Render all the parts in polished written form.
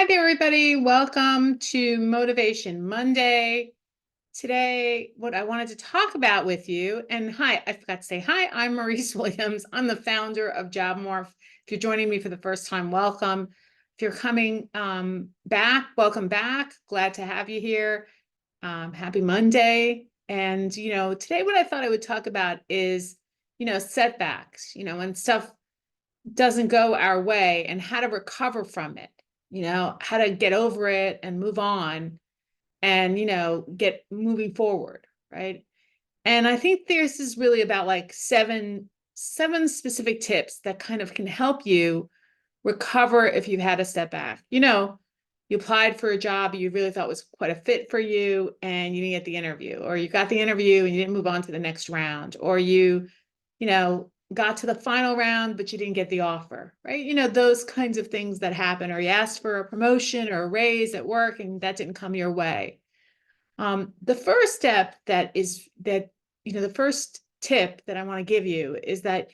Hi there, everybody. Welcome to Motivation Monday. Today, what I wanted to talk about with you, and hi, I forgot to say hi, I'm Maurice Williams. I'm the founder of JobMorph. If you're joining me for the first time, welcome. If you're coming back, welcome back. Glad to have you here. Happy Monday. And, today what I thought I would talk about is, setbacks, when stuff doesn't go our way and how to recover from it, how to get over it and move on and, get moving forward, right? And I think this is really about like seven specific tips that kind of can help you recover if you've had a step back. You applied for a job you really thought was quite a fit for you and you didn't get the interview, or you got the interview and you didn't move on to the next round, or you got to the final round, but you didn't get the offer, right? Those kinds of things that happen, or you asked for a promotion or a raise at work and that didn't come your way. The first step the first tip that I want to give you is that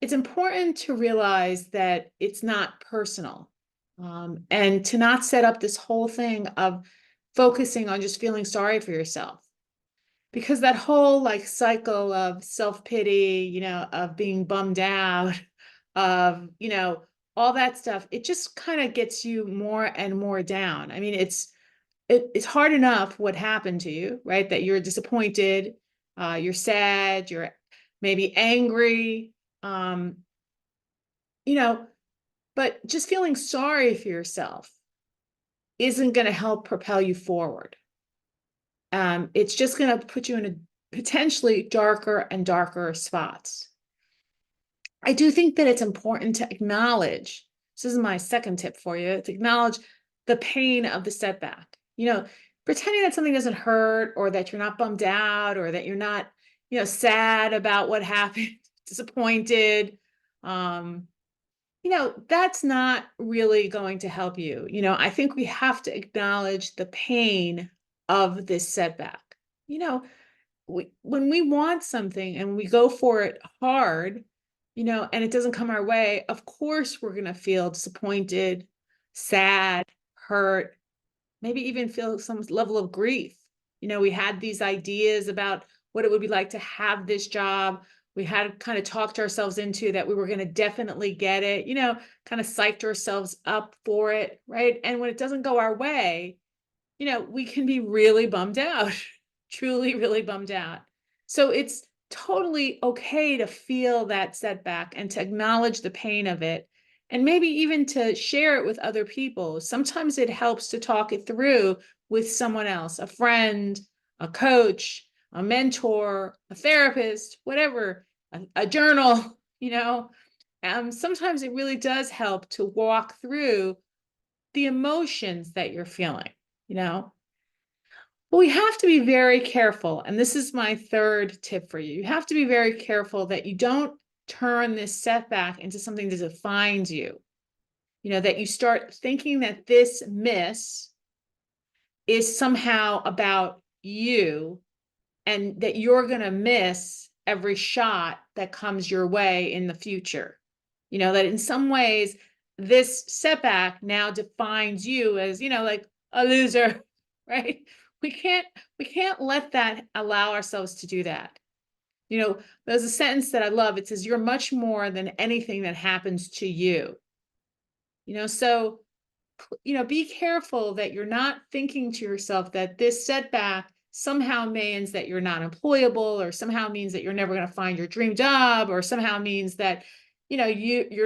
it's important to realize that it's not personal, and to not set up this whole thing of focusing on just feeling sorry for yourself, because that whole like cycle of self-pity, of being bummed out, of, all that stuff, it just kind of gets you more and more down. I mean, it's hard enough what happened to you, right? That you're disappointed, you're sad, you're maybe angry, um, you know, but just feeling sorry for yourself isn't going to help propel you forward. It's just going to put you in a potentially darker and darker spots. I do think that it's important to acknowledge, this is my second tip for you, to acknowledge the pain of the setback. Pretending that something doesn't hurt, or that you're not bummed out, or that you're not, sad about what happened, disappointed. Um, that's not really going to help you. I think we have to acknowledge the pain of this setback. You know, when we want something and we go for it hard, and it doesn't come our way, of course we're going to feel disappointed, sad, hurt, maybe even feel some level of grief. We had these ideas about what it would be like to have this job. We had kind of talked ourselves into that we were going to definitely get it, kind of psyched ourselves up for it, right? And when it doesn't go our way, we can be really bummed out, truly, really bummed out. So it's totally okay to feel that setback and to acknowledge the pain of it, and maybe even to share it with other people. Sometimes it helps to talk it through with someone else, a friend, a coach, a mentor, a therapist, whatever, a journal, sometimes it really does help to walk through the emotions that you're feeling, you know. But we have to be very careful, and this is my third tip for you. You have to be very careful that you don't turn this setback into something that defines you. That you start thinking that this miss is somehow about you, and that you're going to miss every shot that comes your way in the future. That in some ways, this setback now defines you as, like a loser, right? We can't we can't let that allow ourselves to do that. There's a sentence that I love. It says, "You're much more than anything that happens to you." So be careful that you're not thinking to yourself that this setback somehow means that you're not employable, or somehow means that you're never going to find your dream job, or somehow means that you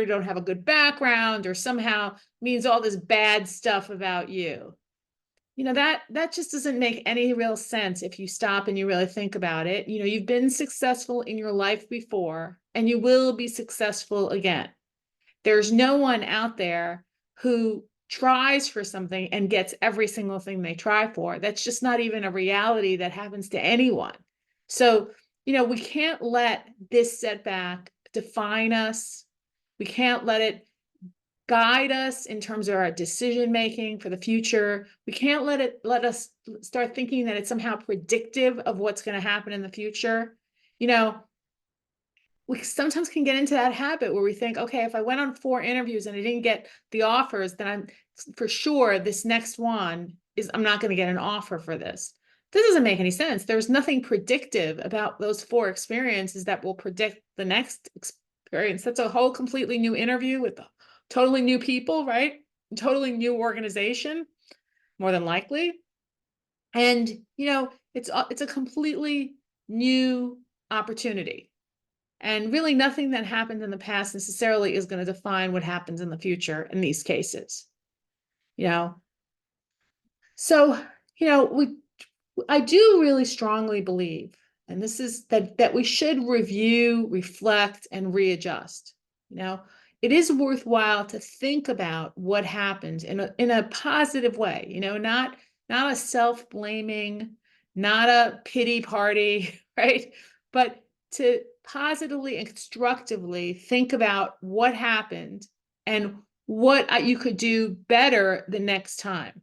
don't have a good background, or somehow means all this bad stuff about you. That just doesn't make any real sense if you stop and you really think about it. You've been successful in your life before, and you will be successful again. There's no one out there who tries for something and gets every single thing they try for. That's just not even a reality that happens to anyone. So, we can't let this setback define us. We can't let it guide us in terms of our decision making for the future. We can't let us start thinking that it's somehow predictive of what's going to happen in the future. You know, we sometimes can get into that habit where we think, okay, if I went on 4 interviews and I didn't get the offers, then I'm for sure this next one is I'm not going to get an offer for this. This doesn't make any sense. There's nothing predictive about those 4 experiences that will predict the next experience. That's a whole completely new interview with totally new people, right? Totally new organization, more than likely. And it's a completely new opportunity. And really nothing that happened in the past necessarily is going to define what happens in the future in these cases. You know, so, I do really strongly believe, and this is that we should review, reflect, and readjust. It is worthwhile to think about what happened in a positive way, not a self-blaming, not a pity party, right? But to positively and constructively think about what happened and what you could do better the next time.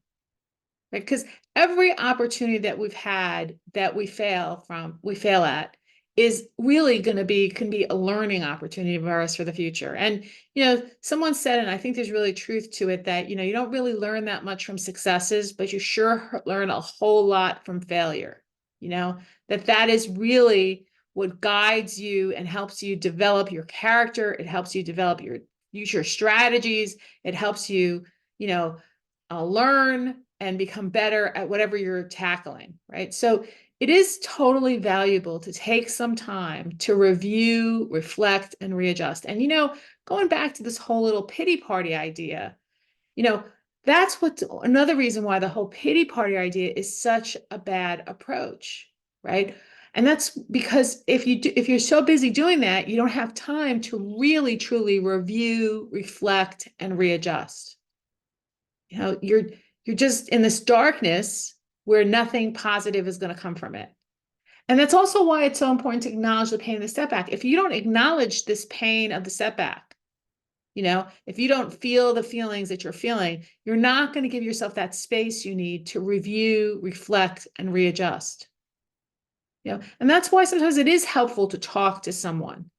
Right? Because every opportunity that we've had that we fail at is really can be a learning opportunity for us for the future. And, someone said, and I think there's really truth to it, that, you don't really learn that much from successes, but you sure learn a whole lot from failure. That is really what guides you and helps you develop your character. It helps you develop your strategies. It helps you, learn and become better at whatever you're tackling, right? So it is totally valuable to take some time to review, reflect, and readjust. And, going back to this whole little pity party idea, that's another reason why the whole pity party idea is such a bad approach, right? And that's because if you're so busy doing that, you don't have time to really, truly review, reflect, and readjust. You're just in this darkness where nothing positive is going to come from it. And that's also why it's so important to acknowledge the pain of the setback. If you don't acknowledge this pain of the setback, if you don't feel the feelings that you're feeling, you're not going to give yourself that space you need to review, reflect, and readjust. And that's why sometimes it is helpful to talk to someone,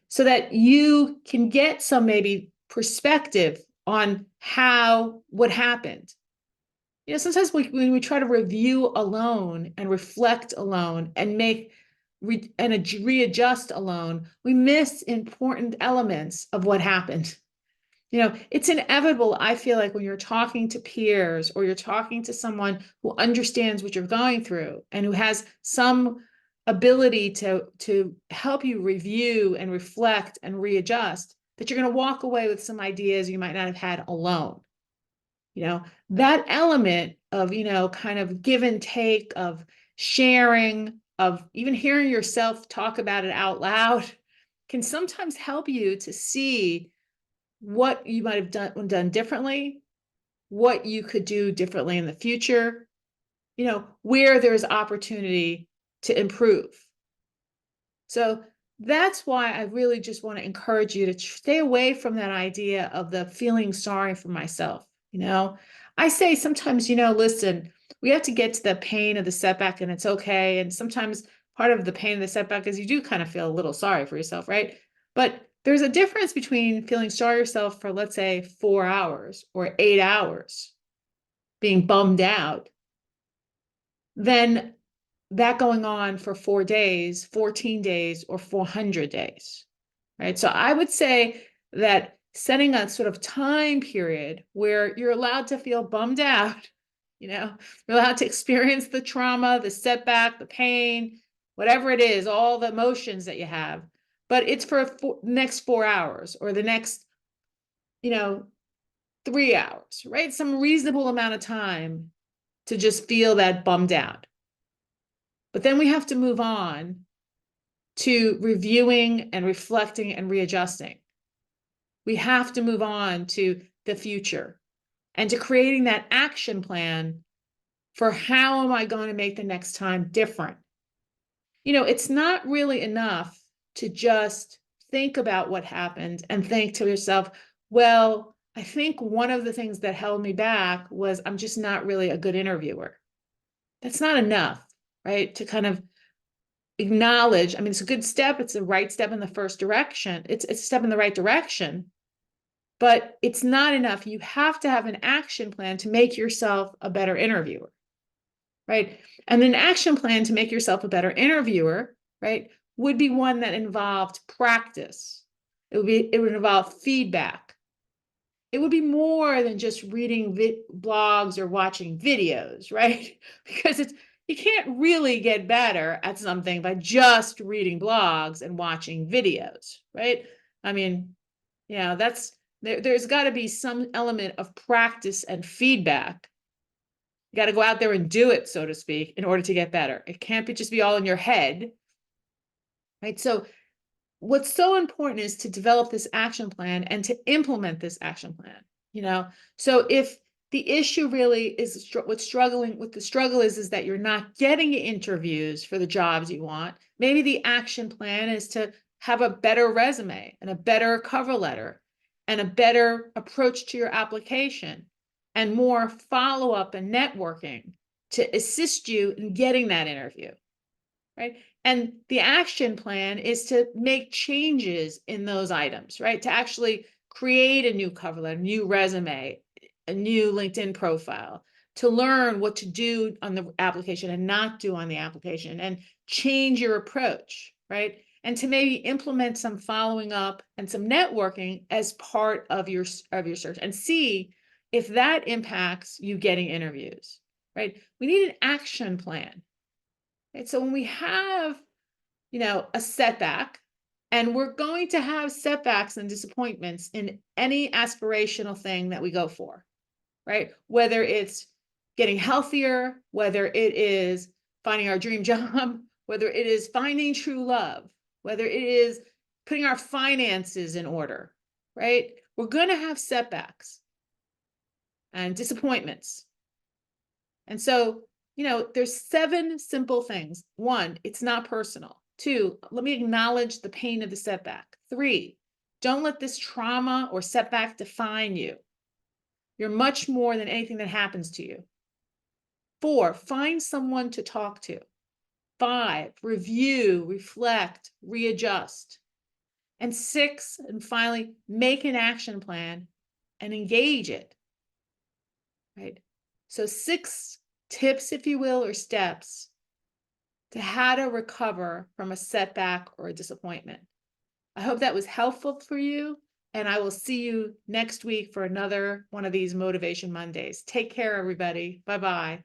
so that you can get some maybe perspective on what happened. Sometimes when we try to review alone and reflect alone and readjust alone, we miss important elements of what happened. It's inevitable, I feel like, when you're talking to peers or you're talking to someone who understands what you're going through and who has some ability to help you review and reflect and readjust, that you're going to walk away with some ideas you might not have had alone. That element of, kind of give and take, of sharing, of even hearing yourself talk about it out loud can sometimes help you to see what you might have done differently, what you could do differently in the future, where there's opportunity to improve. So that's why I really just want to encourage you to stay away from that idea of the feeling sorry for myself. I say sometimes, listen, we have to get to the pain of the setback and it's okay. And sometimes part of the pain of the setback is you do kind of feel a little sorry for yourself, right? But there's a difference between feeling sorry for yourself for, let's say, 4 hours or 8 hours, being bummed out, than that going on for 4 days, 14 days, or 400 days, right? So I would say that setting a sort of time period where you're allowed to feel bummed out, you're allowed to experience the trauma, the setback, the pain, whatever it is, all the emotions that you have, but it's for the next 4 hours or the next, 3 hours, right? Some reasonable amount of time to just feel that bummed out. But then we have to move on to reviewing and reflecting and readjusting. We have to move on to the future and to creating that action plan for how am I going to make the next time different. It's not really enough to just think about what happened and think to yourself, well, I think one of the things that held me back was I'm just not really a good interviewer. That's not enough, right? To kind of acknowledge, I mean, it's a good step. It's the right step in the first direction. It's a step in the right direction, but it's not enough. You have to have an action plan to make yourself a better interviewer, right? And an action plan to make yourself a better interviewer, right, would be one that involved practice. It would involve feedback. It would be more than just reading blogs or watching videos, right? Because you can't really get better at something by just reading blogs and watching videos, right? I mean, there's got to be some element of practice and feedback. You got to go out there and do it, so to speak, in order to get better. It can't just be all in your head, right? So what's so important is to develop this action plan and to implement this action plan, So if the issue really is what the struggle is that you're not getting interviews for the jobs you want, maybe the action plan is to have a better resume and a better cover letter and a better approach to your application and more follow-up and networking to assist you in getting that interview, right? And the action plan is to make changes in those items, right? To actually create a new cover letter, a new resume, a new LinkedIn profile, to learn what to do on the application and not do on the application, and change your approach, right? And to maybe implement some following up and some networking as part of your search, and see if that impacts you getting interviews, right? We need an action plan. Right? So when we have, a setback, and we're going to have setbacks and disappointments in any aspirational thing that we go for, right? Whether it's getting healthier, whether it is finding our dream job, whether it is finding true love, whether it is putting our finances in order, right? We're going to have setbacks and disappointments. And so, there's 7 simple things. 1, it's not personal. 2, let me acknowledge the pain of the setback. 3, don't let this trauma or setback define you. You're much more than anything that happens to you. 4, find someone to talk to. 5, review, reflect, readjust. And 6, and finally, make an action plan and engage it. Right? So 6 tips, if you will, or steps to how to recover from a setback or a disappointment. I hope that was helpful for you, and I will see you next week for another one of these Motivation Mondays. Take care, everybody. Bye-bye.